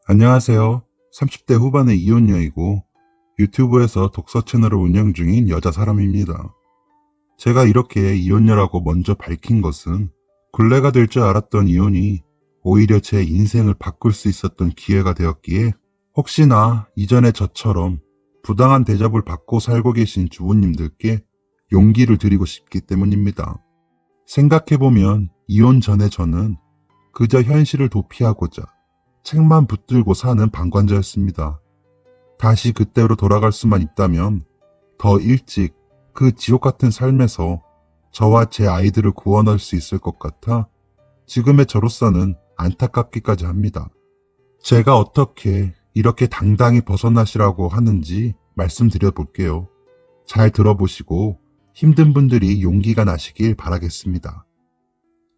안녕하세요. 30대 후반의 이혼녀이고 유튜브에서 독서 채널을 운영 중인 여자 사람입니다. 제가 이렇게 이혼녀라고 먼저 밝힌 것은 굴레가 될 줄 알았던 이혼이 오히려 제 인생을 바꿀 수 있었던 기회가 되었기에 혹시나 이전에 저처럼 부당한 대접을 받고 살고 계신 주부님들께 용기를 드리고 싶기 때문입니다. 생각해보면 이혼 전에 저는 그저 현실을 도피하고자 책만 붙들고 사는 방관자였습니다. 다시 그때로 돌아갈 수만 있다면 더 일찍 그 지옥 같은 삶에서 저와 제 아이들을 구원할 수 있을 것 같아 지금의 저로서는 안타깝기까지 합니다. 제가 어떻게 이렇게 당당히 벗어나시라고 하는지 말씀드려 볼게요. 잘 들어보시고 힘든 분들이 용기가 나시길 바라겠습니다.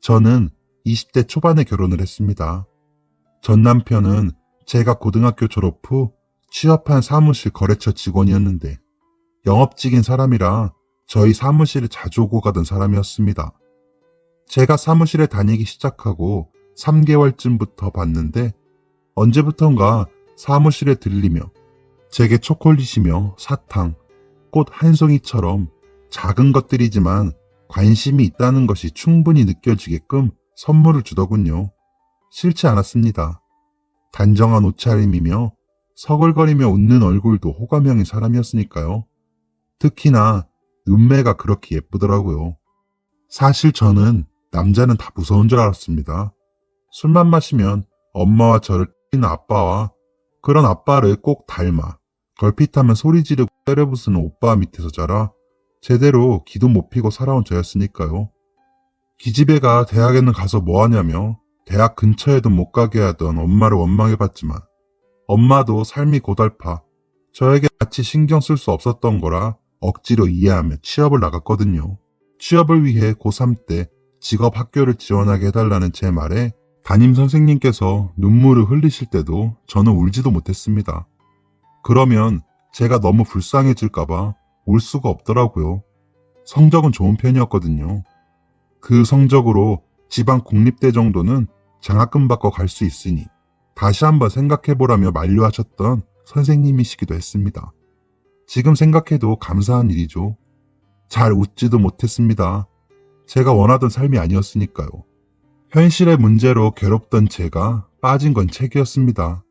저는 20대 초반에 결혼을 했습니다. 전 남편은 제가 고등학교 졸업 후 취업한 사무실 거래처 직원이었는데 영업직인 사람이라 저희 사무실에 자주 오고 가던 사람이었습니다. 제가 사무실에 다니기 시작하고 3개월쯤부터 봤는데 언제부턴가 사무실에 들리며 제게 초콜릿이며 사탕, 꽃 한 송이처럼 작은 것들이지만 관심이 있다는 것이 충분히 느껴지게끔 선물을 주더군요. 싫지 않았습니다. 단정한 옷차림이며 서글거리며 웃는 얼굴도 호감형인 사람이었으니까요. 특히나 눈매가 그렇게 예쁘더라고요. 사실 저는 남자는 다 무서운 줄 알았습니다. 술만 마시면 엄마와 저를 때리는 아빠와 그런 아빠를 꼭 닮아 걸핏하면 소리 지르고 때려부수는 오빠 밑에서 자라 제대로 기도 못 피고 살아온 저였으니까요. 기집애가 대학에는 가서 뭐하냐며 대학 근처에도 못 가게 하던 엄마를 원망해봤지만 엄마도 삶이 고달파 저에게 같이 신경 쓸 수 없었던 거라 억지로 이해하며 취업을 나갔거든요. 취업을 위해 고3 때 직업 학교를 지원하게 해달라는 제 말에 담임 선생님께서 눈물을 흘리실 때도 저는 울지도 못했습니다. 그러면 제가 너무 불쌍해질까봐 울 수가 없더라고요. 성적은 좋은 편이었거든요. 그 성적으로 지방 공립대 정도는 장학금 받고 갈 수 있으니 다시 한번 생각해보라며 만류하셨던 선생님이시기도 했습니다. 지금 생각해도 감사한 일이죠. 잘 웃지도 못했습니다. 제가 원하던 삶이 아니었으니까요. 현실의 문제로 괴롭던 제가 빠진 건 책이었습니다.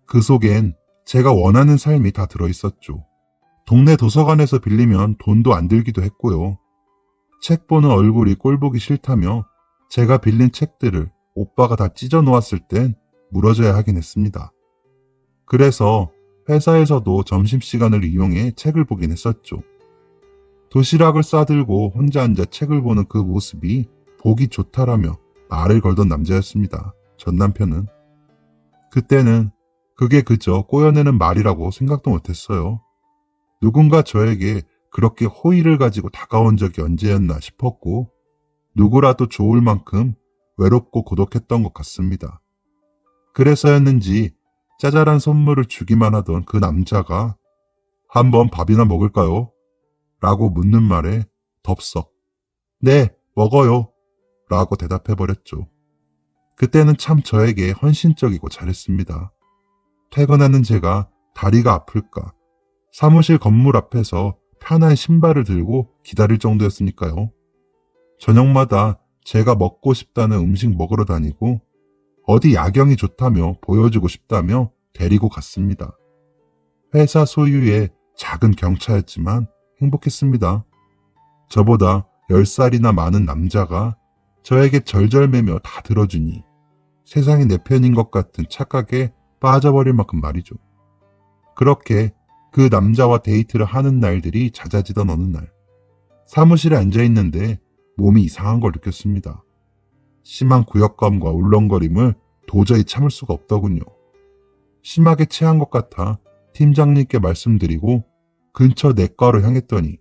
그 속엔 제가 원하는 삶이 다 들어있었죠. 동네 도서관에서 빌리면 돈도 안 들기도 했고요. 책 보는 얼굴이 꼴보기 싫다며 제가 빌린 책들을 오빠가 다 찢어 놓았을 땐 물어줘야 하긴 했습니다. 그래서 회사에서도 점심시간을 이용해 책을 보긴 했었죠. 도시락을 싸들고 혼자 앉아 책을 보는 그 모습이 보기 좋다라며 말을 걸던 남자였습니다. 전 남편은. 그때는 그게 그저 꼬여내는 말이라고 생각도 못했어요. 누군가 저에게 그렇게 호의를 가지고 다가온 적이 언제였나 싶었고 누구라도 좋을 만큼 외롭고 고독했던 것 같습니다. 그래서였는지 짜잘한 선물을 주기만 하던 그 남자가 한번 밥이나 먹을까요? 라고 묻는 말에 덥석 네, 먹어요. 라고 대답해버렸죠. 그때는 참 저에게 헌신적이고 잘했습니다. 퇴근하는 제가 다리가 아플까 사무실 건물 앞에서 편한 신발을 들고 기다릴 정도였으니까요. 저녁마다 제가 먹고 싶다는 음식 먹으러 다니고 어디 야경이 좋다며 보여주고 싶다며 데리고 갔습니다. 회사 소유의 작은 경차였지만 행복했습니다. 저보다 10살이나 많은 남자가 저에게 절절매며 다 들어주니 세상이 내 편인 것 같은 착각에 빠져버릴 만큼 말이죠. 그렇게 그 남자와 데이트를 하는 날들이 잦아지던 어느 날 사무실에 앉아있는데 몸이 이상한 걸 느꼈습니다. 심한 구역감과 울렁거림을 도저히 참을 수가 없더군요. 심하게 체한 것 같아 팀장님께 말씀드리고 근처 내과로 향했더니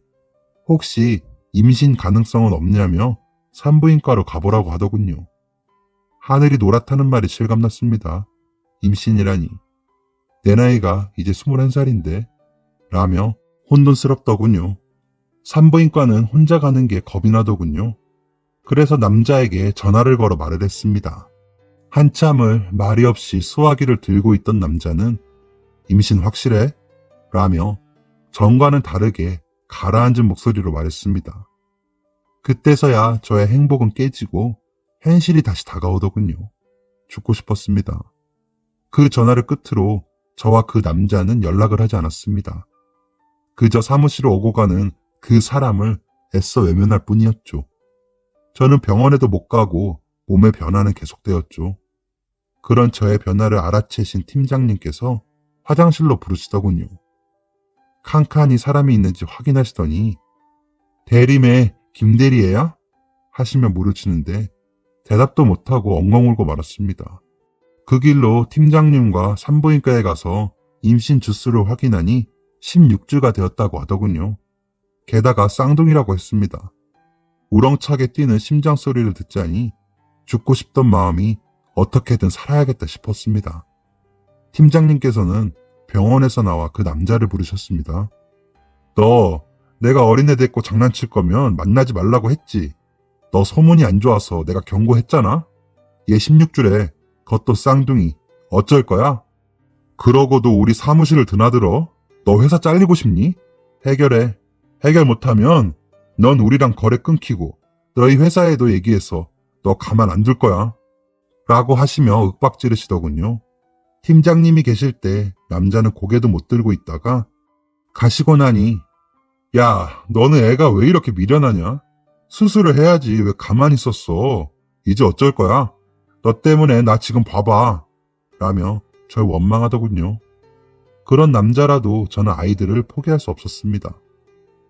혹시 임신 가능성은 없냐며 산부인과로 가보라고 하더군요. 하늘이 노랗다는 말이 실감났습니다. 임신이라니. 내 나이가 이제 21살인데 라며 혼돈스럽더군요. 산부인과는 혼자 가는 게 겁이 나더군요. 그래서 남자에게 전화를 걸어 말을 했습니다. 한참을 말이 없이 수화기를 들고 있던 남자는 임신 확실해? 라며 전과는 다르게 가라앉은 목소리로 말했습니다. 그때서야 저의 행복은 깨지고 현실이 다시 다가오더군요. 죽고 싶었습니다. 그 전화를 끝으로 저와 그 남자는 연락을 하지 않았습니다. 그저 사무실로 오고 가는 그 사람을 애써 외면할 뿐이었죠. 저는 병원에도 못 가고 몸의 변화는 계속되었죠. 그런 저의 변화를 알아채신 팀장님께서 화장실로 부르시더군요. 칸칸이 사람이 있는지 확인하시더니 대리매 김대리예요? 하시며 물으시는데 대답도 못하고 엉엉 울고 말았습니다. 그 길로 팀장님과 산부인과에 가서 임신 주수를 확인하니 16주가 되었다고 하더군요. 게다가 쌍둥이라고 했습니다. 우렁차게 뛰는 심장 소리를 듣자니 죽고 싶던 마음이 어떻게든 살아야겠다 싶었습니다. 팀장님께서는 병원에서 나와 그 남자를 부르셨습니다. 너 내가 어린애 데리고 장난칠 거면 만나지 말라고 했지. 너 소문이 안 좋아서 내가 경고했잖아. 얘 16주래. 그것도 쌍둥이. 어쩔 거야? 그러고도 우리 사무실을 드나들어? 너 회사 잘리고 싶니? 해결해. 해결 못하면 넌 우리랑 거래 끊기고 너희 회사에도 얘기해서 너 가만 안 둘 거야. 라고 하시며 윽박 지르시더군요. 팀장님이 계실 때 남자는 고개도 못 들고 있다가 가시고 나니 야, 너는 애가 왜 이렇게 미련하냐? 수술을 해야지 왜 가만히 있었어? 이제 어쩔 거야? 너 때문에 나 지금 봐봐. 라며 절 원망하더군요. 그런 남자라도 저는 아이들을 포기할 수 없었습니다.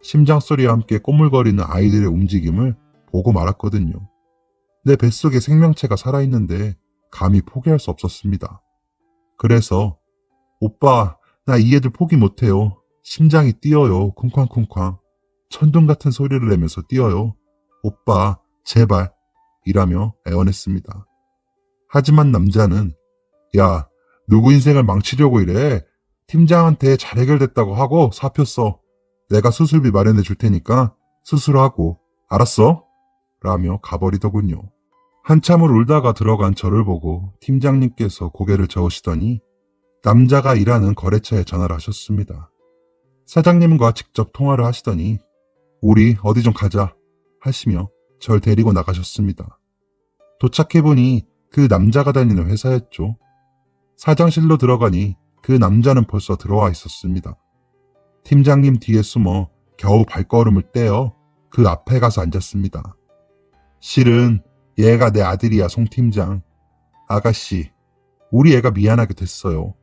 심장소리와 함께 꼬물거리는 아이들의 움직임을 보고 말았거든요. 내 뱃속에 생명체가 살아있는데 감히 포기할 수 없었습니다. 그래서 오빠, 나 이 애들 포기 못해요. 심장이 뛰어요. 쿵쾅쿵쾅. 천둥 같은 소리를 내면서 뛰어요. 오빠, 제발. 이라며 애원했습니다. 하지만 남자는 야, 누구 인생을 망치려고 이래? 팀장한테 잘 해결됐다고 하고 사표 써. 내가 수술비 마련해 줄 테니까 수술하고. 알았어? 라며 가버리더군요. 한참을 울다가 들어간 저를 보고 팀장님께서 고개를 저으시더니 남자가 일하는 거래처에 전화를 하셨습니다. 사장님과 직접 통화를 하시더니 우리 어디 좀 가자 하시며 절 데리고 나가셨습니다. 도착해보니 그 남자가 다니는 회사였죠. 사장실로 들어가니 그 남자는 벌써 들어와 있었습니다. 팀장님 뒤에 숨어 겨우 발걸음을 떼어 그 앞에 가서 앉았습니다. 실은 얘가 내 아들이야, 송 팀장. 아가씨, 우리 애가 미안하게 됐어요.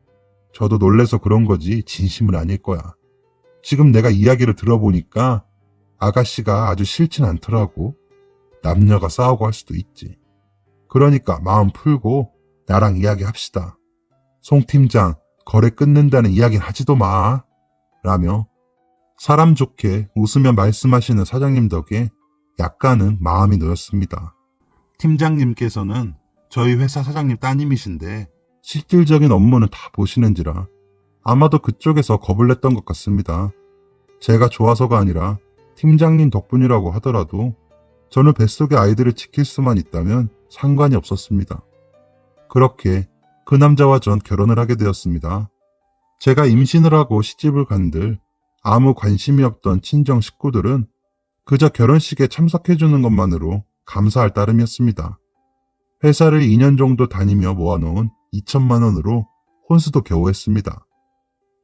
저도 놀래서 그런 거지 진심은 아닐 거야. 지금 내가 이야기를 들어보니까 아가씨가 아주 싫진 않더라고. 남녀가 싸우고 할 수도 있지. 그러니까 마음 풀고 나랑 이야기합시다. 송 팀장, 거래 끊는다는 이야기는 하지도 마. 라며 사람 좋게 웃으며 말씀하시는 사장님 덕에 약간은 마음이 놓였습니다. 팀장님께서는 저희 회사 사장님 따님이신데 실질적인 업무는 다 보시는지라 아마도 그쪽에서 겁을 냈던 것 같습니다. 제가 좋아서가 아니라 팀장님 덕분이라고 하더라도 저는 뱃속의 아이들을 지킬 수만 있다면 상관이 없었습니다. 그렇게 그 남자와 전 결혼을 하게 되었습니다. 제가 임신을 하고 시집을 간들 아무 관심이 없던 친정 식구들은 그저 결혼식에 참석해주는 것만으로 감사할 따름이었습니다. 회사를 2년 정도 다니며 모아놓은 2천만 원으로 혼수도 겨우 했습니다.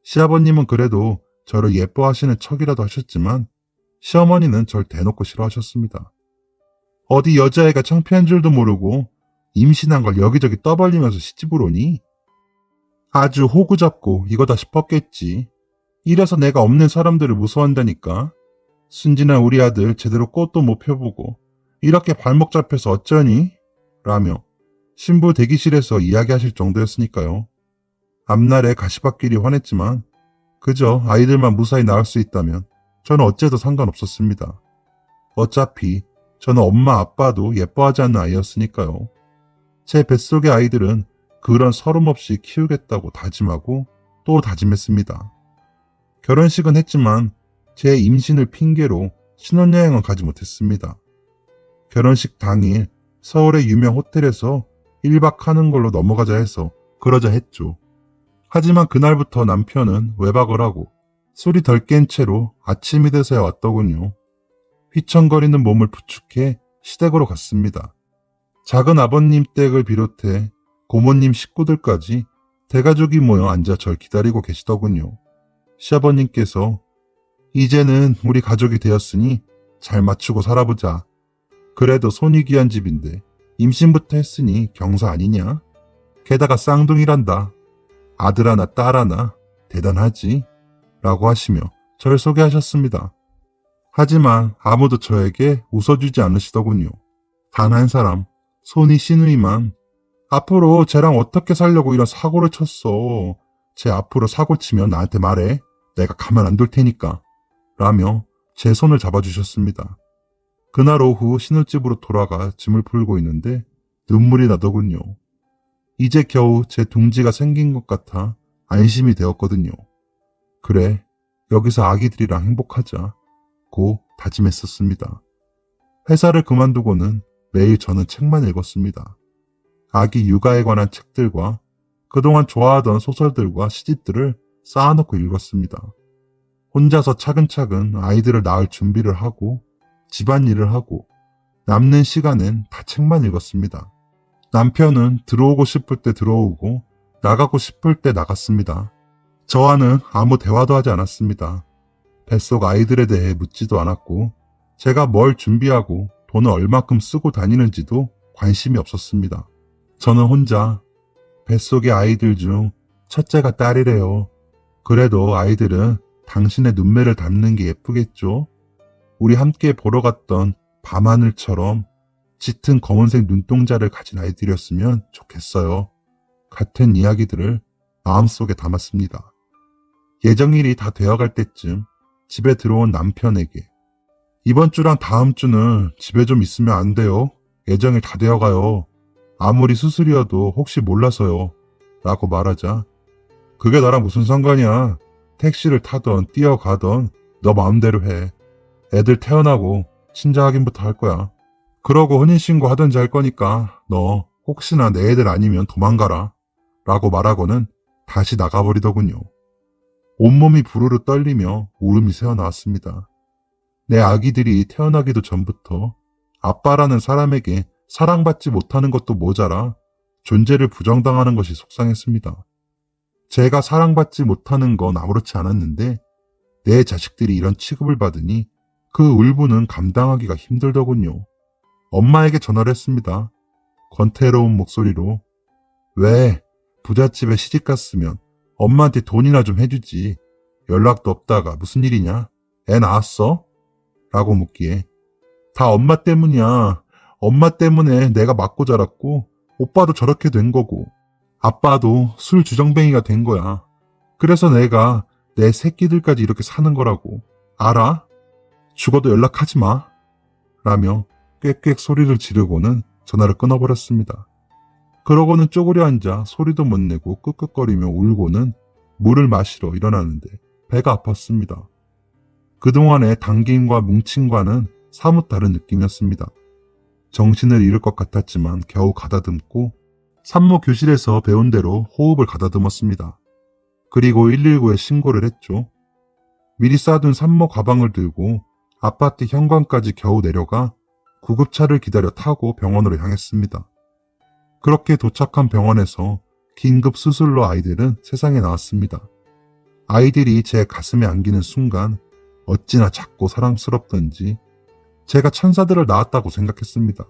시아버님은 그래도 저를 예뻐하시는 척이라도 하셨지만 시어머니는 절 대놓고 싫어하셨습니다. 어디 여자애가 창피한 줄도 모르고 임신한 걸 여기저기 떠벌리면서 시집을 오니? 아주 호구 잡고 이거다 싶었겠지. 이래서 내가 없는 사람들을 무서워한다니까. 순진한 우리 아들 제대로 꽃도 못 펴보고 이렇게 발목 잡혀서 어쩌니? 라며 신부 대기실에서 이야기하실 정도였으니까요. 앞날에 가시밭길이 환했지만 그저 아이들만 무사히 낳을 수 있다면 저는 어째도 상관없었습니다. 어차피 저는 엄마 아빠도 예뻐하지 않는 아이였으니까요. 제 뱃속의 아이들은 그런 서름 없이 키우겠다고 다짐하고 또 다짐했습니다. 결혼식은 했지만 제 임신을 핑계로 신혼여행은 가지 못했습니다. 결혼식 당일 서울의 유명 호텔에서 1박하는 걸로 넘어가자 해서 그러자 했죠. 하지만 그날부터 남편은 외박을 하고 술이 덜 깬 채로 아침이 돼서야 왔더군요. 휘청거리는 몸을 부축해 시댁으로 갔습니다. 작은 아버님 댁을 비롯해 고모님 식구들까지 대가족이 모여 앉아 절 기다리고 계시더군요. 시아버님께서 이제는 우리 가족이 되었으니 잘 맞추고 살아보자. 그래도 손이 귀한 집인데 임신부터 했으니 경사 아니냐? 게다가 쌍둥이란다. 아들 하나 딸 하나 대단하지? 라고 하시며 절 소개하셨습니다. 하지만 아무도 저에게 웃어주지 않으시더군요. 단 한 사람, 손이 시누이만 앞으로 쟤랑 어떻게 살려고 이런 사고를 쳤어. 쟤 앞으로 사고 치면 나한테 말해. 내가 가만 안 둘 테니까. 라며 제 손을 잡아주셨습니다. 그날 오후 신혼집으로 돌아가 짐을 풀고 있는데 눈물이 나더군요. 이제 겨우 제 둥지가 생긴 것 같아 안심이 되었거든요. 그래, 여기서 아기들이랑 행복하자. 고 다짐했었습니다. 회사를 그만두고는 매일 저는 책만 읽었습니다. 아기 육아에 관한 책들과 그동안 좋아하던 소설들과 시집들을 쌓아놓고 읽었습니다. 혼자서 차근차근 아이들을 낳을 준비를 하고 집안일을 하고 남는 시간엔 다 책만 읽었습니다. 남편은 들어오고 싶을 때 들어오고 나가고 싶을 때 나갔습니다. 저와는 아무 대화도 하지 않았습니다. 뱃속 아이들에 대해 묻지도 않았고 제가 뭘 준비하고 돈을 얼마큼 쓰고 다니는지도 관심이 없었습니다. 저는 혼자 뱃속의 아이들 중 첫째가 딸이래요. 그래도 아이들은 당신의 눈매를 닮는 게 예쁘겠죠? 우리 함께 보러 갔던 밤하늘처럼 짙은 검은색 눈동자를 가진 아이들이었으면 좋겠어요. 같은 이야기들을 마음속에 담았습니다. 예정일이 다 되어갈 때쯤 집에 들어온 남편에게 이번 주랑 다음 주는 집에 좀 있으면 안 돼요? 예정일 다 되어가요. 아무리 수술이어도 혹시 몰라서요. 라고 말하자 그게 나랑 무슨 상관이야. 택시를 타던 뛰어가던 너 마음대로 해. 애들 태어나고 친자 확인부터 할 거야. 그러고 혼인신고 하든지 할 거니까 너 혹시나 내 애들 아니면 도망가라. 라고 말하고는 다시 나가버리더군요. 온몸이 부르르 떨리며 울음이 새어나왔습니다. 내 아기들이 태어나기도 전부터 아빠라는 사람에게 사랑받지 못하는 것도 모자라 존재를 부정당하는 것이 속상했습니다. 제가 사랑받지 못하는 건 아무렇지 않았는데 내 자식들이 이런 취급을 받으니 그 울분은 감당하기가 힘들더군요. 엄마에게 전화를 했습니다. 권태로운 목소리로 왜 부잣집에 시집갔으면 엄마한테 돈이나 좀 해주지. 연락도 없다가 무슨 일이냐? 애 낳았어? 라고 묻기에 다 엄마 때문이야. 엄마 때문에 내가 맞고 자랐고 오빠도 저렇게 된 거고 아빠도 술 주정뱅이가 된 거야. 그래서 내가 내 새끼들까지 이렇게 사는 거라고. 알아? 죽어도 연락하지 마. 라며 꽥꽥 소리를 지르고는 전화를 끊어버렸습니다. 그러고는 쪼그려 앉아 소리도 못 내고 끄끄거리며 울고는 물을 마시러 일어나는데 배가 아팠습니다. 그동안의 당김과 뭉침과는 사뭇 다른 느낌이었습니다. 정신을 잃을 것 같았지만 겨우 가다듬고 산모 교실에서 배운 대로 호흡을 가다듬었습니다. 그리고 119에 신고를 했죠. 미리 싸둔 산모 가방을 들고 아파트 현관까지 겨우 내려가 구급차를 기다려 타고 병원으로 향했습니다. 그렇게 도착한 병원에서 긴급 수술로 아이들은 세상에 나왔습니다. 아이들이 제 가슴에 안기는 순간 어찌나 작고 사랑스럽던지 제가 천사들을 낳았다고 생각했습니다.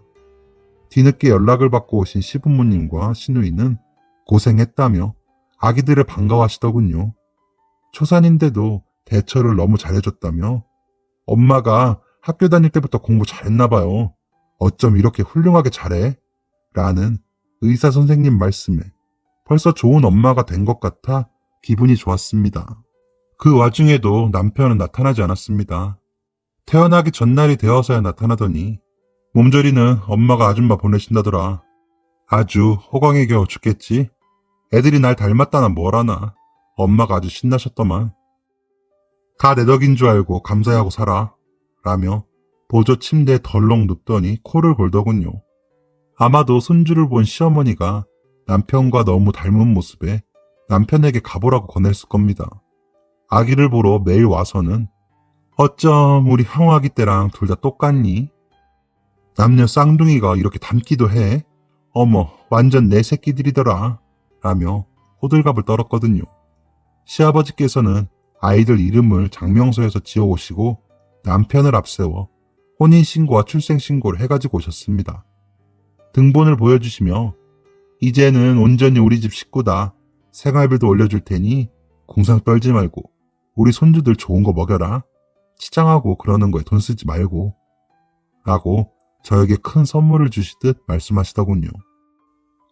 뒤늦게 연락을 받고 오신 시부모님과 시누이는 고생했다며 아기들을 반가워하시더군요. 초산인데도 대처를 너무 잘해줬다며 엄마가 학교 다닐 때부터 공부 잘했나 봐요. 어쩜 이렇게 훌륭하게 잘해? 라는 의사 선생님 말씀에 벌써 좋은 엄마가 된 것 같아 기분이 좋았습니다. 그 와중에도 남편은 나타나지 않았습니다. 태어나기 전날이 되어서야 나타나더니 몸조리는 엄마가 아줌마 보내신다더라. 아주 호강에 겨워 죽겠지. 애들이 날 닮았다나 뭘하나. 엄마가 아주 신나셨더만. 다 내 덕인 줄 알고 감사하고 살아. 라며 보조 침대에 덜렁 눕더니 코를 골더군요. 아마도 손주를 본 시어머니가 남편과 너무 닮은 모습에 남편에게 가보라고 권했을 겁니다. 아기를 보러 매일 와서는 어쩜 우리 형아기 때랑 둘 다 똑같니? 남녀 쌍둥이가 이렇게 닮기도 해? 어머, 완전 내 새끼들이더라. 라며 호들갑을 떨었거든요. 시아버지께서는 아이들 이름을 장명소에서 지어오시고 남편을 앞세워 혼인신고와 출생신고를 해가지고 오셨습니다. 등본을 보여주시며 이제는 온전히 우리 집 식구다. 생활비도 올려줄 테니 궁상 떨지 말고 우리 손주들 좋은 거 먹여라. 치장하고 그러는 거에 돈 쓰지 말고 라고 저에게 큰 선물을 주시듯 말씀하시더군요.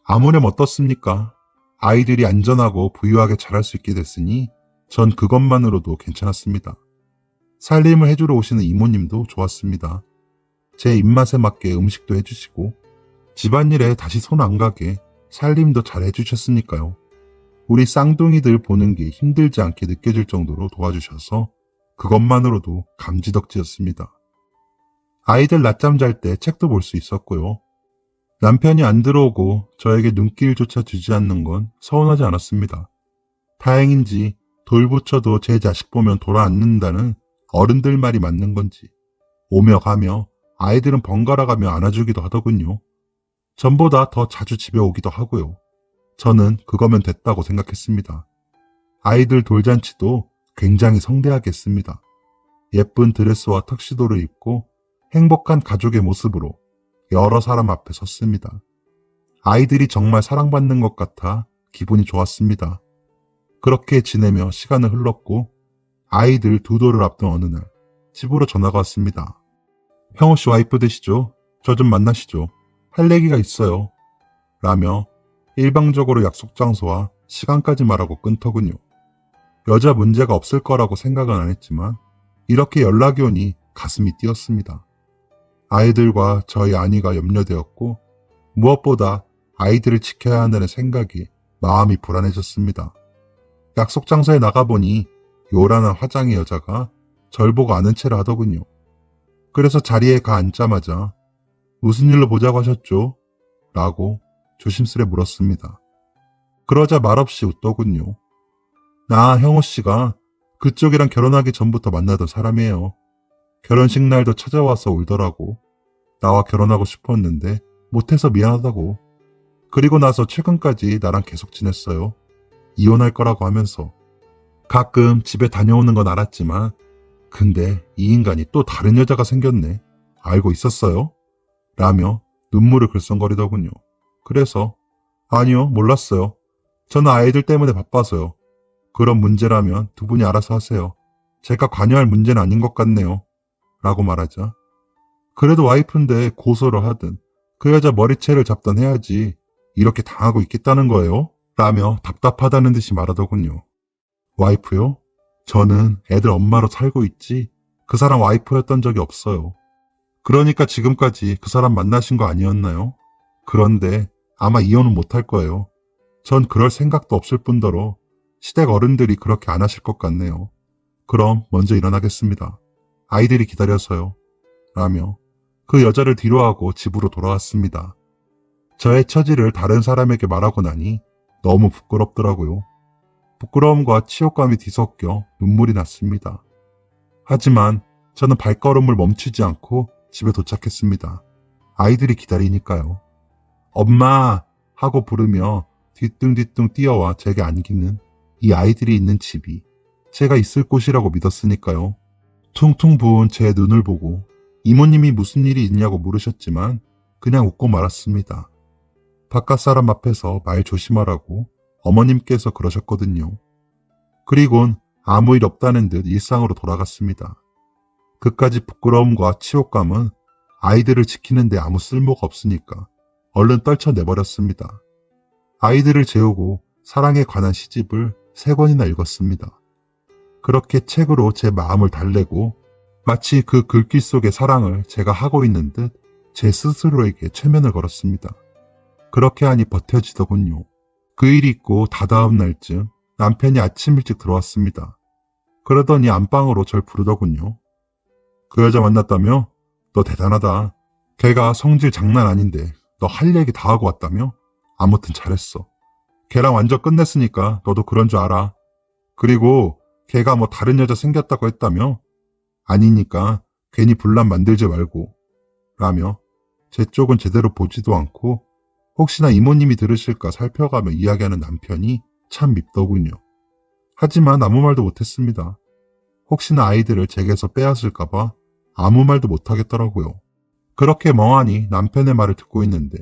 아무렴 어떻습니까? 아이들이 안전하고 부유하게 자랄 수 있게 됐으니 전 그것만으로도 괜찮았습니다. 살림을 해주러 오시는 이모님도 좋았습니다. 제 입맛에 맞게 음식도 해주시고 집안일에 다시 손 안 가게 살림도 잘 해주셨으니까요. 우리 쌍둥이들 보는 게 힘들지 않게 느껴질 정도로 도와주셔서 그것만으로도 감지덕지였습니다. 아이들 낮잠 잘 때 책도 볼 수 있었고요. 남편이 안 들어오고 저에게 눈길조차 주지 않는 건 서운하지 않았습니다. 다행인지 돌부처도 제 자식 보면 돌아앉는다는 어른들 말이 맞는 건지 오며 가며 아이들은 번갈아 가며 안아주기도 하더군요. 전보다 더 자주 집에 오기도 하고요. 저는 그거면 됐다고 생각했습니다. 아이들 돌잔치도 굉장히 성대하게 했습니다. 예쁜 드레스와 턱시도를 입고 행복한 가족의 모습으로 여러 사람 앞에 섰습니다. 아이들이 정말 사랑받는 것 같아 기분이 좋았습니다. 그렇게 지내며 시간은 흘렀고 아이들 두 돌을 앞둔 어느 날 집으로 전화가 왔습니다. 형우씨 와이프 되시죠? 저 좀 만나시죠. 할 얘기가 있어요. 라며 일방적으로 약속 장소와 시간까지 말하고 끊더군요. 여자 문제가 없을 거라고 생각은 안 했지만 이렇게 연락이 오니 가슴이 뛰었습니다. 아이들과 저희 아내가 염려되었고 무엇보다 아이들을 지켜야 한다는 생각이 마음이 불안해졌습니다. 약속 장소에 나가보니 요란한 화장의 여자가 절 보고 아는 체를 하더군요. 그래서 자리에 가 앉자마자 무슨 일로 보자고 하셨죠? 라고 조심스레 물었습니다. 그러자 말없이 웃더군요. 나 형우씨가 그쪽이랑 결혼하기 전부터 만나던 사람이에요. 결혼식 날도 찾아와서 울더라고. 나와 결혼하고 싶었는데 못해서 미안하다고. 그리고 나서 최근까지 나랑 계속 지냈어요. 이혼할 거라고 하면서. 가끔 집에 다녀오는 건 알았지만 근데 이 인간이 또 다른 여자가 생겼네. 알고 있었어요? 라며 눈물을 글썽거리더군요. 그래서 아니요, 몰랐어요. 저는 아이들 때문에 바빠서요. 그런 문제라면 두 분이 알아서 하세요. 제가 관여할 문제는 아닌 것 같네요. 라고 말하자 그래도 와이프인데 고소를 하든 그 여자 머리채를 잡던 해야지 이렇게 당하고 있겠다는 거예요? 라며 답답하다는 듯이 말하더군요. 와이프요? 저는 애들 엄마로 살고 있지 그 사람 와이프였던 적이 없어요. 그러니까 지금까지 그 사람 만나신 거 아니었나요? 그런데 아마 이혼은 못할 거예요. 전 그럴 생각도 없을 뿐더러 시댁 어른들이 그렇게 안 하실 것 같네요. 그럼 먼저 일어나겠습니다. 아이들이 기다려서요. 라며 그 여자를 뒤로하고 집으로 돌아왔습니다. 저의 처지를 다른 사람에게 말하고 나니 너무 부끄럽더라고요. 부끄러움과 치욕감이 뒤섞여 눈물이 났습니다. 하지만 저는 발걸음을 멈추지 않고 집에 도착했습니다. 아이들이 기다리니까요. 엄마! 하고 부르며 뒤뚱뒤뚱 뛰어와 제게 안기는 이 아이들이 있는 집이 제가 있을 곳이라고 믿었으니까요. 퉁퉁 부은 제 눈을 보고 이모님이 무슨 일이 있냐고 물으셨지만 그냥 웃고 말았습니다. 바깥 사람 앞에서 말 조심하라고 어머님께서 그러셨거든요. 그리곤 아무 일 없다는 듯 일상으로 돌아갔습니다. 그까지 부끄러움과 치욕감은 아이들을 지키는데 아무 쓸모가 없으니까 얼른 떨쳐내버렸습니다. 아이들을 재우고 사랑에 관한 시집을 3권이나 읽었습니다. 그렇게 책으로 제 마음을 달래고 마치 그 글귀 속의 사랑을 제가 하고 있는 듯 제 스스로에게 최면을 걸었습니다. 그렇게 하니 버텨지더군요. 그 일이 있고 다다음 날쯤 남편이 아침 일찍 들어왔습니다. 그러더니 안방으로 절 부르더군요. 그 여자 만났다며? 너 대단하다. 걔가 성질 장난 아닌데 너 할 얘기 다 하고 왔다며? 아무튼 잘했어. 걔랑 완전 끝냈으니까 너도 그런 줄 알아. 그리고 걔가 뭐 다른 여자 생겼다고 했다며? 아니니까 괜히 분란 만들지 말고. 라며 제 쪽은 제대로 보지도 않고 혹시나 이모님이 들으실까 살펴가며 이야기하는 남편이 참 밉더군요. 하지만 아무 말도 못했습니다. 혹시나 아이들을 제게서 빼앗을까봐 아무 말도 못하겠더라고요. 그렇게 멍하니 남편의 말을 듣고 있는데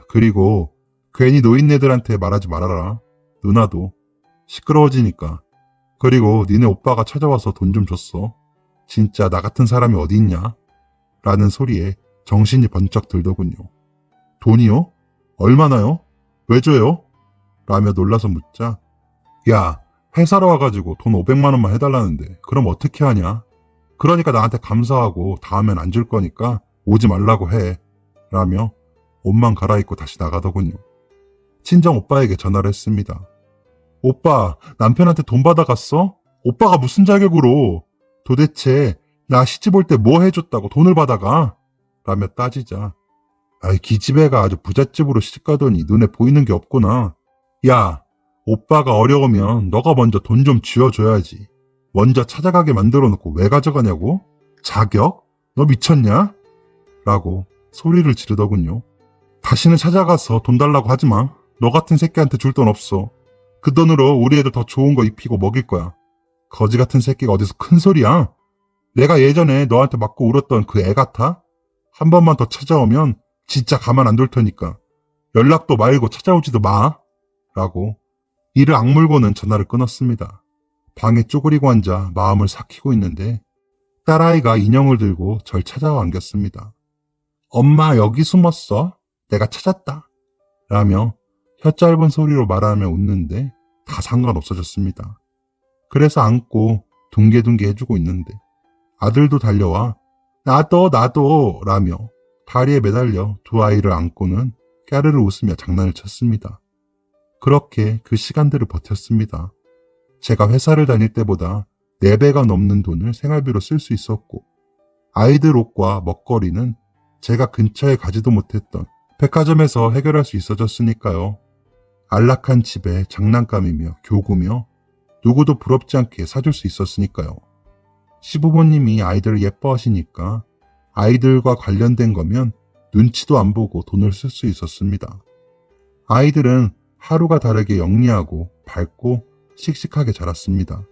그리고 괜히 노인네들한테 말하지 말아라. 누나도 시끄러워지니까. 그리고 니네 오빠가 찾아와서 돈 좀 줬어. 진짜 나 같은 사람이 어디 있냐? 라는 소리에 정신이 번쩍 들더군요. 돈이요? 얼마나요? 왜 줘요? 라며 놀라서 묻자 야, 회사로 와가지고 돈 500만 원만 해달라는데 그럼 어떻게 하냐? 그러니까 나한테 감사하고 다음엔 안 줄 거니까 오지 말라고 해. 라며 옷만 갈아입고 다시 나가더군요. 친정 오빠에게 전화를 했습니다. 오빠, 남편한테 돈 받아갔어? 오빠가 무슨 자격으로? 도대체 나 시집 올 때 뭐 해줬다고 돈을 받아가? 라며 따지자. 기집애가 아주 부잣집으로 시집 가더니 눈에 보이는 게 없구나. 야, 오빠가 어려우면 너가 먼저 돈 좀 쥐어줘야지. 먼저 찾아가게 만들어 놓고 왜 가져가냐고? 자격? 너 미쳤냐? 라고 소리를 지르더군요. 다시는 찾아가서 돈 달라고 하지 마. 너 같은 새끼한테 줄 돈 없어. 그 돈으로 우리 애들 더 좋은 거 입히고 먹일 거야. 거지 같은 새끼가 어디서 큰 소리야? 내가 예전에 너한테 맞고 울었던 그 애 같아? 한 번만 더 찾아오면 진짜 가만 안 둘 테니까 연락도 말고 찾아오지도 마. 라고 이를 악물고는 전화를 끊었습니다. 방에 쪼그리고 앉아 마음을 삭히고 있는데 딸아이가 인형을 들고 절 찾아와 안겼습니다. 엄마 여기 숨었어? 내가 찾았다. 라며 혀 짧은 소리로 말하며 웃는데 다 상관없어졌습니다. 그래서 안고 둥개둥개 해주고 있는데 아들도 달려와 나도 라며 다리에 매달려 두 아이를 안고는 까르르 웃으며 장난을 쳤습니다. 그렇게 그 시간들을 버텼습니다. 제가 회사를 다닐 때보다 4배가 넘는 돈을 생활비로 쓸 수 있었고 아이들 옷과 먹거리는 제가 근처에 가지도 못했던 백화점에서 해결할 수 있어졌으니까요. 안락한 집에 장난감이며 교구며 누구도 부럽지 않게 사줄 수 있었으니까요. 시부모님이 아이들을 예뻐하시니까 아이들과 관련된 거면 눈치도 안 보고 돈을 쓸 수 있었습니다. 아이들은 하루가 다르게 영리하고 밝고 씩씩하게 자랐습니다.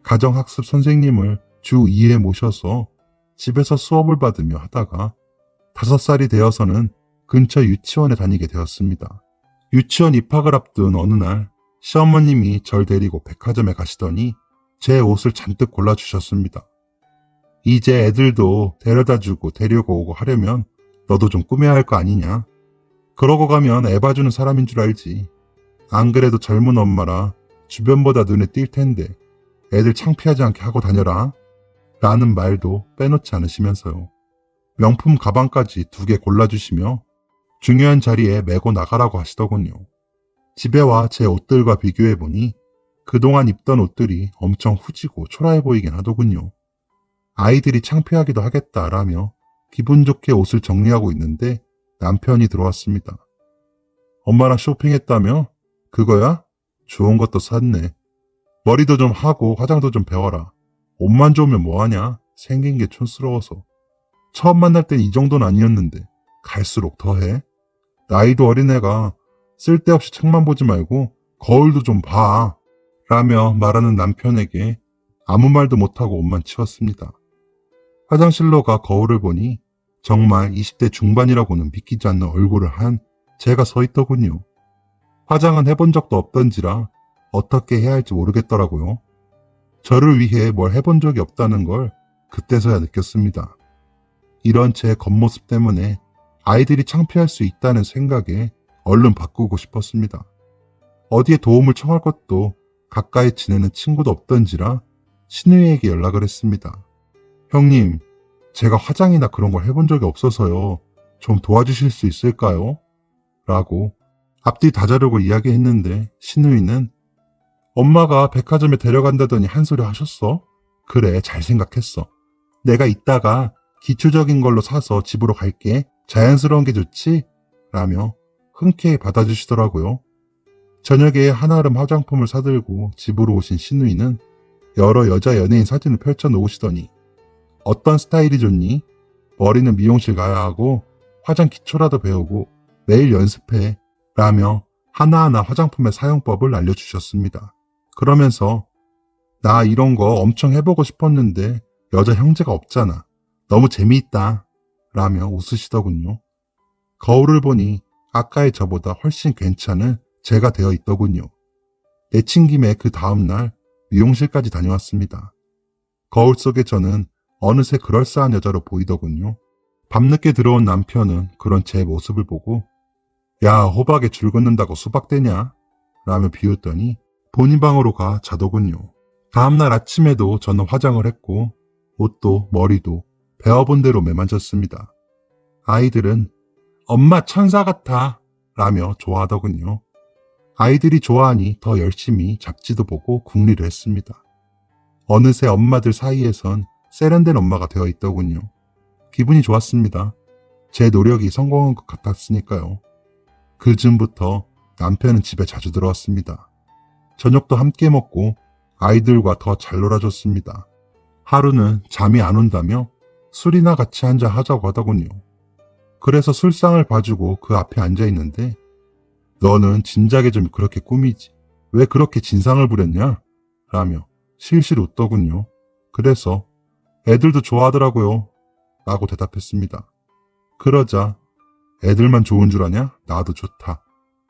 가정학습 선생님을 주 2회 모셔서 집에서 수업을 받으며 하다가 5살이 되어서는 근처 유치원에 다니게 되었습니다. 유치원 입학을 앞둔 어느 날 시어머님이 절 데리고 백화점에 가시더니 제 옷을 잔뜩 골라주셨습니다. 이제 애들도 데려다주고 데리고 오고 하려면 너도 좀 꾸며야 할 거 아니냐. 그러고 가면 애 봐주는 사람인 줄 알지. 안 그래도 젊은 엄마라 주변보다 눈에 띌 텐데 애들 창피하지 않게 하고 다녀라. 라는 말도 빼놓지 않으시면서요. 명품 가방까지 2개 골라주시며 중요한 자리에 메고 나가라고 하시더군요. 집에 와 제 옷들과 비교해보니 그동안 입던 옷들이 엄청 후지고 초라해 보이긴 하더군요. 아이들이 창피하기도 하겠다라며 기분 좋게 옷을 정리하고 있는데 남편이 들어왔습니다. 엄마랑 쇼핑했다며? 그거야? 좋은 것도 샀네. 머리도 좀 하고 화장도 좀 배워라. 옷만 좋으면 뭐하냐? 생긴 게 촌스러워서. 처음 만날 땐 이 정도는 아니었는데 갈수록 더해. 나이도 어린애가 쓸데없이 책만 보지 말고 거울도 좀 봐. 라며 말하는 남편에게 아무 말도 못하고 옷만 치웠습니다. 화장실로 가 거울을 보니 정말 20대 중반이라고는 믿기지 않는 얼굴을 한 제가 서 있더군요. 화장은 해본 적도 없던지라 어떻게 해야 할지 모르겠더라고요. 저를 위해 뭘 해본 적이 없다는 걸 그때서야 느꼈습니다. 이런 제 겉모습 때문에 아이들이 창피할 수 있다는 생각에 얼른 바꾸고 싶었습니다. 어디에 도움을 청할 것도 가까이 지내는 친구도 없던지라 신우이에게 연락을 했습니다. 형님, 제가 화장이나 그런 걸 해본 적이 없어서요. 좀 도와주실 수 있을까요? 라고 앞뒤 다자르고 이야기했는데 신우이는 엄마가 백화점에 데려간다더니 한 소리 하셨어? 그래, 잘 생각했어. 내가 이따가 기초적인 걸로 사서 집으로 갈게. 자연스러운 게 좋지? 라며 흔쾌히 받아주시더라고요. 저녁에 한아름 화장품을 사들고 집으로 오신 신우이는 여러 여자 연예인 사진을 펼쳐놓으시더니 어떤 스타일이 좋니? 머리는 미용실 가야 하고 화장 기초라도 배우고 매일 연습해 라며 하나하나 화장품의 사용법을 알려주셨습니다. 그러면서 나 이런 거 엄청 해보고 싶었는데 여자 형제가 없잖아. 너무 재미있다 라며 웃으시더군요. 거울을 보니 아까의 저보다 훨씬 괜찮은 제가 되어 있더군요. 내친김에 그 다음날 미용실까지 다녀왔습니다. 거울 속에 저는 어느새 그럴싸한 여자로 보이더군요. 밤늦게 들어온 남편은 그런 제 모습을 보고 야, 호박에 줄 긋는다고 수박 되냐? 라며 비웃더니 본인 방으로 가 자더군요. 다음날 아침에도 저는 화장을 했고 옷도 머리도 배워본 대로 매만졌습니다. 아이들은 엄마 천사 같아 라며 좋아하더군요. 아이들이 좋아하니 더 열심히 잡지도 보고 궁리를 했습니다. 어느새 엄마들 사이에선 세련된 엄마가 되어 있더군요. 기분이 좋았습니다. 제 노력이 성공한 것 같았으니까요. 그 즈음부터 남편은 집에 자주 들어왔습니다. 저녁도 함께 먹고 아이들과 더 잘 놀아줬습니다. 하루는 잠이 안 온다며 술이나 같이 한잔 하자고 하더군요. 그래서 술상을 봐주고 그 앞에 앉아 있는데 너는 진작에 좀 그렇게 꾸미지. 왜 그렇게 진상을 부렸냐? 라며 실실 웃더군요. 그래서 애들도 좋아하더라고요. 라고 대답했습니다. 그러자 애들만 좋은 줄 아냐? 나도 좋다.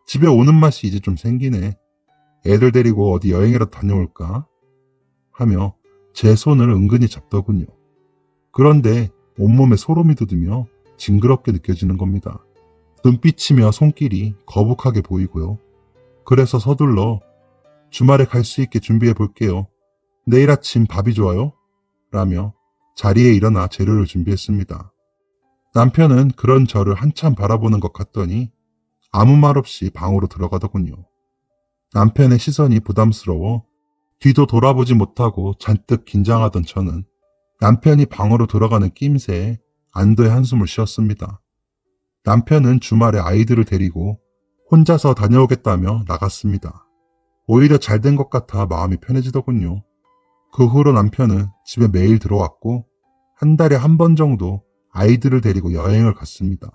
집에 오는 맛이 이제 좀 생기네. 애들 데리고 어디 여행이라도 다녀올까? 하며 제 손을 은근히 잡더군요. 그런데 온몸에 소름이 돋으며 징그럽게 느껴지는 겁니다. 눈빛이며 손길이 거북하게 보이고요. 그래서 서둘러 주말에 갈 수 있게 준비해 볼게요. 내일 아침 밥이 좋아요? 라며 자리에 일어나 재료를 준비했습니다. 남편은 그런 저를 한참 바라보는 것 같더니 아무 말 없이 방으로 들어가더군요. 남편의 시선이 부담스러워 뒤도 돌아보지 못하고 잔뜩 긴장하던 저는 남편이 방으로 들어가는 낌새에 안도의 한숨을 쉬었습니다. 남편은 주말에 아이들을 데리고 혼자서 다녀오겠다며 나갔습니다. 오히려 잘 된 것 같아 마음이 편해지더군요. 그 후로 남편은 집에 매일 들어왔고 한 달에 한 번 정도 아이들을 데리고 여행을 갔습니다.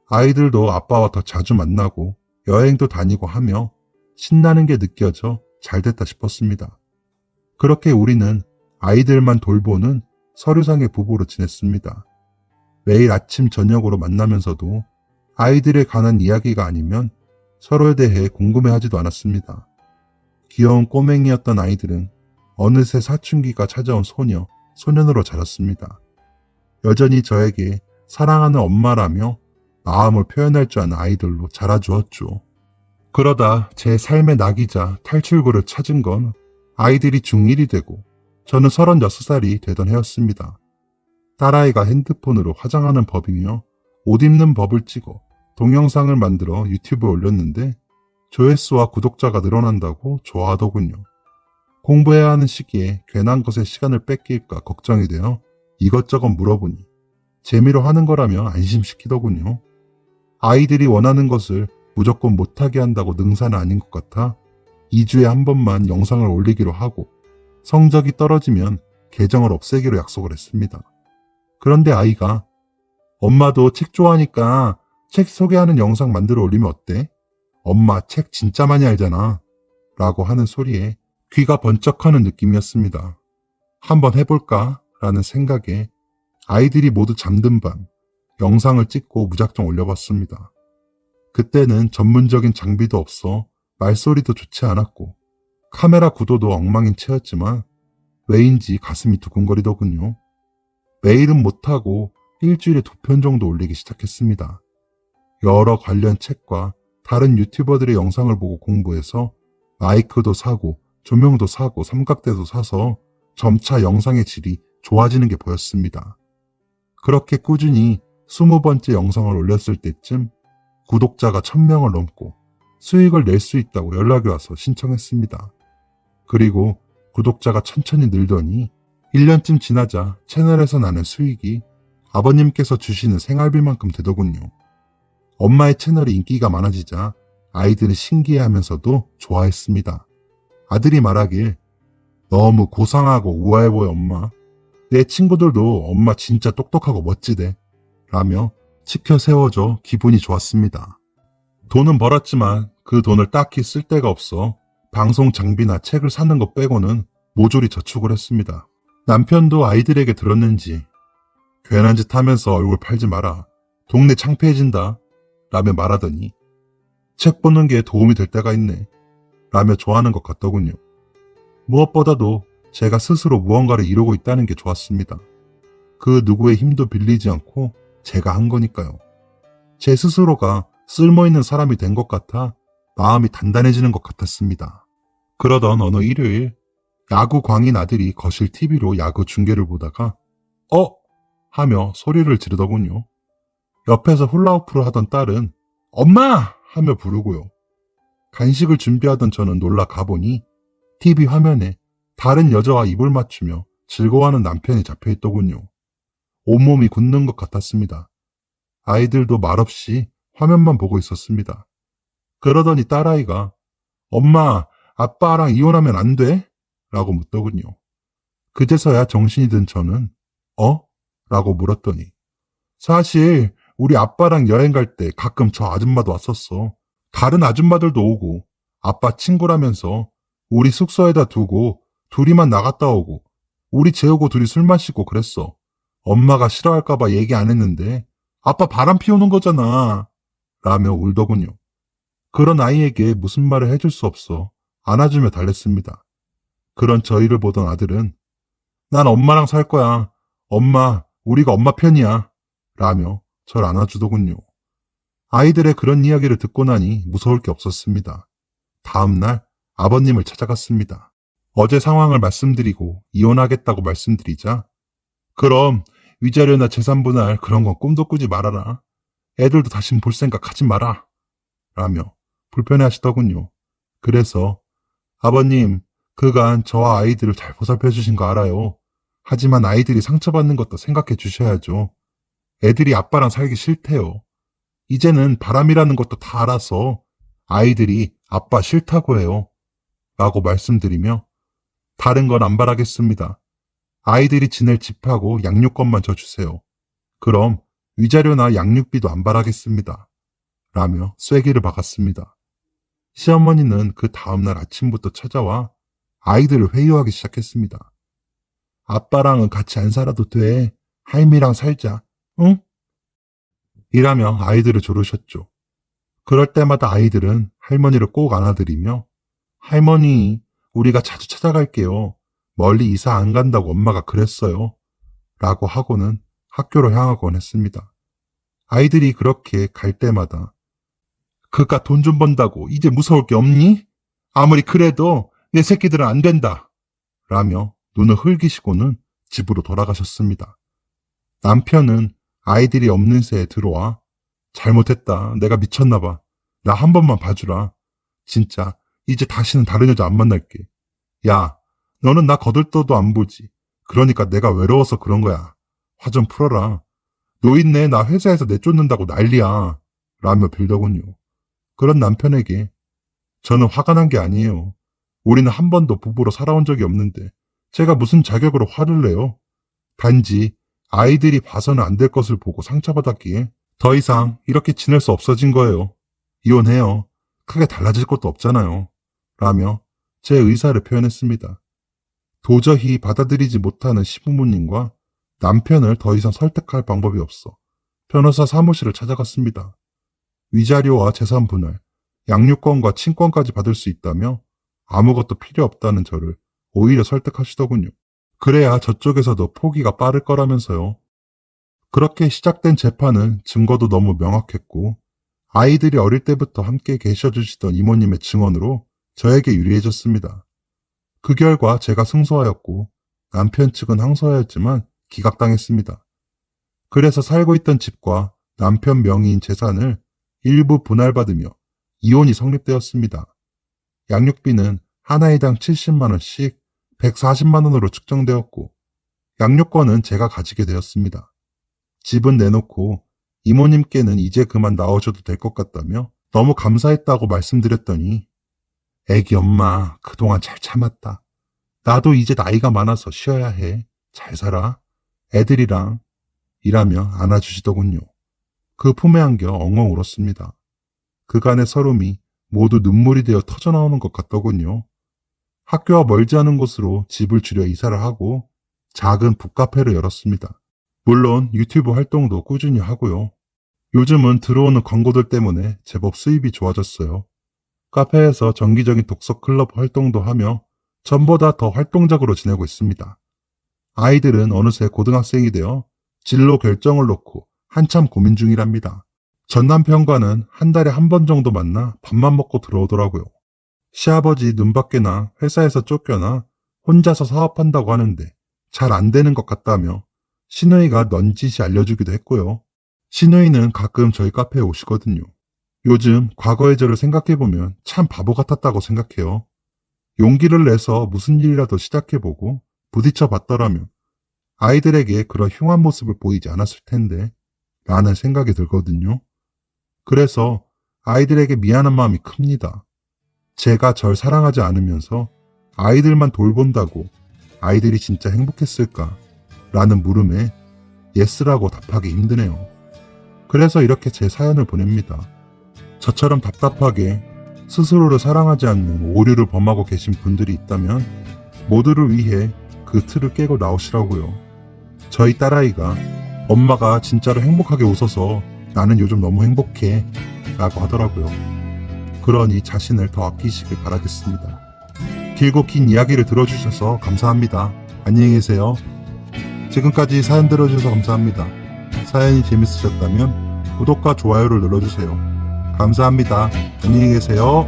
아이들도 아빠와 더 자주 만나고 여행도 다니고 하며 신나는 게 느껴져 잘 됐다 싶었습니다. 그렇게 우리는 아이들만 돌보는 서류상의 부부로 지냈습니다. 매일 아침 저녁으로 만나면서도 아이들에 관한 이야기가 아니면 서로에 대해 궁금해하지도 않았습니다. 귀여운 꼬맹이였던 아이들은 어느새 사춘기가 찾아온 소녀, 소년으로 자랐습니다. 여전히 저에게 사랑하는 엄마라며 마음을 표현할 줄 아는 아이들로 자라주었죠. 그러다 제 삶의 낙이자 탈출구를 찾은 건 아이들이 중1이 되고 저는 36살이 되던 해였습니다. 딸아이가 핸드폰으로 화장하는 법이며 옷 입는 법을 찍어 동영상을 만들어 유튜브에 올렸는데 조회수와 구독자가 늘어난다고 좋아하더군요. 공부해야 하는 시기에 괜한 것에 시간을 뺏길까 걱정이 되어 이것저것 물어보니 재미로 하는 거라며 안심시키더군요. 아이들이 원하는 것을 무조건 못하게 한다고 능사는 아닌 것 같아 2주에 한 번만 영상을 올리기로 하고 성적이 떨어지면 계정을 없애기로 약속을 했습니다. 그런데 아이가 엄마도 책 좋아하니까 책 소개하는 영상 만들어 올리면 어때? 엄마 책 진짜 많이 알잖아. 라고 하는 소리에 귀가 번쩍하는 느낌이었습니다. 한번 해볼까? 라는 생각에 아이들이 모두 잠든 밤 영상을 찍고 무작정 올려봤습니다. 그때는 전문적인 장비도 없어 말소리도 좋지 않았고 카메라 구도도 엉망인 채였지만 왜인지 가슴이 두근거리더군요. 매일은 못하고 일주일에 2편 정도 올리기 시작했습니다. 여러 관련 책과 다른 유튜버들의 영상을 보고 공부해서 마이크도 사고 조명도 사고 삼각대도 사서 점차 영상의 질이 좋아지는 게 보였습니다. 그렇게 꾸준히 20번째 영상을 올렸을 때쯤 구독자가 1000명을 넘고 수익을 낼 수 있다고 연락이 와서 신청했습니다. 그리고 구독자가 천천히 늘더니 1년쯤 지나자 채널에서 나는 수익이 아버님께서 주시는 생활비만큼 되더군요. 엄마의 채널이 인기가 많아지자 아이들은 신기해하면서도 좋아했습니다. 아들이 말하길 너무 고상하고 우아해 보여 엄마. 내 친구들도 엄마 진짜 똑똑하고 멋지대. 라며 치켜 세워줘 기분이 좋았습니다. 돈은 벌었지만 그 돈을 딱히 쓸 데가 없어 방송 장비나 책을 사는 것 빼고는 모조리 저축을 했습니다. 남편도 아이들에게 들었는지 괜한 짓 하면서 얼굴 팔지 마라. 동네 창피해진다. 라며 말하더니 책 보는 게 도움이 될 때가 있네. 라며 좋아하는 것 같더군요. 무엇보다도 제가 스스로 무언가를 이루고 있다는 게 좋았습니다. 그 누구의 힘도 빌리지 않고 제가 한 거니까요. 제 스스로가 쓸모있는 사람이 된 것 같아 마음이 단단해지는 것 같았습니다. 그러던 어느 일요일 야구 광인 아들이 거실 TV로 야구 중계를 보다가 하며 소리를 지르더군요. 옆에서 훌라후프를 하던 딸은 엄마! 하며 부르고요. 간식을 준비하던 저는 놀라 가보니 TV 화면에 다른 여자와 입을 맞추며 즐거워하는 남편이 잡혀있더군요. 온몸이 굳는 것 같았습니다. 아이들도 말없이 화면만 보고 있었습니다. 그러더니 딸아이가 엄마, 아빠랑 이혼하면 안 돼? 라고 묻더군요. 그제서야 정신이 든 저는 라고 물었더니 사실 우리 아빠랑 여행 갈 때 가끔 저 아줌마도 왔었어. 다른 아줌마들도 오고 아빠 친구라면서 우리 숙소에다 두고 둘이만 나갔다 오고 우리 재우고 둘이 술 마시고 그랬어. 엄마가 싫어할까봐 얘기 안 했는데 아빠 바람 피우는 거잖아. 라며 울더군요. 그런 아이에게 무슨 말을 해줄 수 없어 안아주며 달랬습니다. 그런 저희를 보던 아들은 난 엄마랑 살 거야. 엄마, 우리가 엄마 편이야. 라며 절 안아주더군요. 아이들의 그런 이야기를 듣고 나니 무서울 게 없었습니다. 다음날 아버님을 찾아갔습니다. 어제 상황을 말씀드리고 이혼하겠다고 말씀드리자 그럼 위자료나 재산 분할 그런 건 꿈도 꾸지 말아라. 애들도 다신 볼 생각 하지 마라. 라며 불편해하시더군요. 그래서 아버님, 그간 저와 아이들을 잘 보살펴 주신 거 알아요. 하지만 아이들이 상처받는 것도 생각해 주셔야죠. 애들이 아빠랑 살기 싫대요. 이제는 바람이라는 것도 다 알아서 아이들이 아빠 싫다고 해요. 라고 말씀드리며 다른 건 안 바라겠습니다. 아이들이 지낼 집하고 양육권만 저 주세요. 그럼 위자료나 양육비도 안 바라겠습니다. 라며 쐐기를 박았습니다. 시어머니는 그 다음날 아침부터 찾아와 아이들을 회유하기 시작했습니다. 아빠랑은 같이 안 살아도 돼. 할미랑 살자. 응? 이라며 아이들을 조르셨죠. 그럴 때마다 아이들은 할머니를 꼭 안아드리며 할머니, 우리가 자주 찾아갈게요. 멀리 이사 안 간다고 엄마가 그랬어요. 라고 하고는 학교로 향하곤 했습니다. 아이들이 그렇게 갈 때마다 그깟 돈 좀 번다고 이제 무서울 게 없니? 아무리 그래도 내 새끼들은 안 된다. 라며 눈을 흘기시고는 집으로 돌아가셨습니다. 남편은 아이들이 없는 새에 들어와 잘못했다. 내가 미쳤나 봐. 나 한 번만 봐주라. 진짜 이제 다시는 다른 여자 안 만날게. 야, 너는 나 거들떠도 안 보지. 그러니까 내가 외로워서 그런 거야. 화 좀 풀어라. 노인네 나 회사에서 내쫓는다고 난리야. 라며 빌더군요. 그런 남편에게 저는 화가 난 게 아니에요. 우리는 한 번도 부부로 살아온 적이 없는데 제가 무슨 자격으로 화를 내요? 단지 아이들이 봐서는 안 될 것을 보고 상처받았기에 더 이상 이렇게 지낼 수 없어진 거예요. 이혼해요. 크게 달라질 것도 없잖아요. 라며 제 의사를 표현했습니다. 도저히 받아들이지 못하는 시부모님과 남편을 더 이상 설득할 방법이 없어 변호사 사무실을 찾아갔습니다. 위자료와 재산 분할, 양육권과 친권까지 받을 수 있다며 아무것도 필요 없다는 저를 오히려 설득하시더군요. 그래야 저쪽에서도 포기가 빠를 거라면서요. 그렇게 시작된 재판은 증거도 너무 명확했고 아이들이 어릴 때부터 함께 계셔주시던 이모님의 증언으로 저에게 유리해졌습니다. 그 결과 제가 승소하였고 남편 측은 항소하였지만 기각당했습니다. 그래서 살고 있던 집과 남편 명의인 재산을 일부 분할받으며 이혼이 성립되었습니다. 양육비는 한 아이당 70만 원씩 140만 원으로 측정되었고 양육권은 제가 가지게 되었습니다. 집은 내놓고 이모님께는 이제 그만 나오셔도 될 것 같다며 너무 감사했다고 말씀드렸더니 애기 엄마 그동안 잘 참았다. 나도 이제 나이가 많아서 쉬어야 해. 잘 살아. 애들이랑 이라며 안아주시더군요. 그 품에 안겨 엉엉 울었습니다. 그간의 서름이 모두 눈물이 되어 터져나오는 것 같더군요. 학교와 멀지 않은 곳으로 집을 줄여 이사를 하고 작은 북카페를 열었습니다. 물론 유튜브 활동도 꾸준히 하고요. 요즘은 들어오는 광고들 때문에 제법 수입이 좋아졌어요. 카페에서 정기적인 독서 클럽 활동도 하며 전보다 더 활동적으로 지내고 있습니다. 아이들은 어느새 고등학생이 되어 진로 결정을 놓고 한참 고민 중이랍니다. 전 남편과는 한 달에 한 번 정도 만나 밥만 먹고 들어오더라고요. 시아버지 눈밖에나 회사에서 쫓겨나 혼자서 사업한다고 하는데 잘 안 되는 것 같다며 시누이가 넌지시 알려주기도 했고요. 시누이는 가끔 저희 카페에 오시거든요. 요즘 과거의 저를 생각해보면 참 바보 같았다고 생각해요. 용기를 내서 무슨 일이라도 시작해보고 부딪혀 봤더라면 아이들에게 그런 흉한 모습을 보이지 않았을 텐데 라는 생각이 들거든요. 그래서 아이들에게 미안한 마음이 큽니다. 제가 절 사랑하지 않으면서 아이들만 돌본다고 아이들이 진짜 행복했을까? 라는 물음에 예스라고 답하기 힘드네요. 그래서 이렇게 제 사연을 보냅니다. 저처럼 답답하게 스스로를 사랑하지 않는 오류를 범하고 계신 분들이 있다면 모두를 위해 그 틀을 깨고 나오시라고요. 저희 딸아이가 엄마가 진짜로 행복하게 웃어서 나는 요즘 너무 행복해 라고 하더라고요. 그러니 자신을 더 아끼시길 바라겠습니다. 길고 긴 이야기를 들어주셔서 감사합니다. 안녕히 계세요. 지금까지 사연 들어주셔서 감사합니다. 사연이 재밌으셨다면 구독과 좋아요를 눌러주세요. 감사합니다. 안녕히 계세요.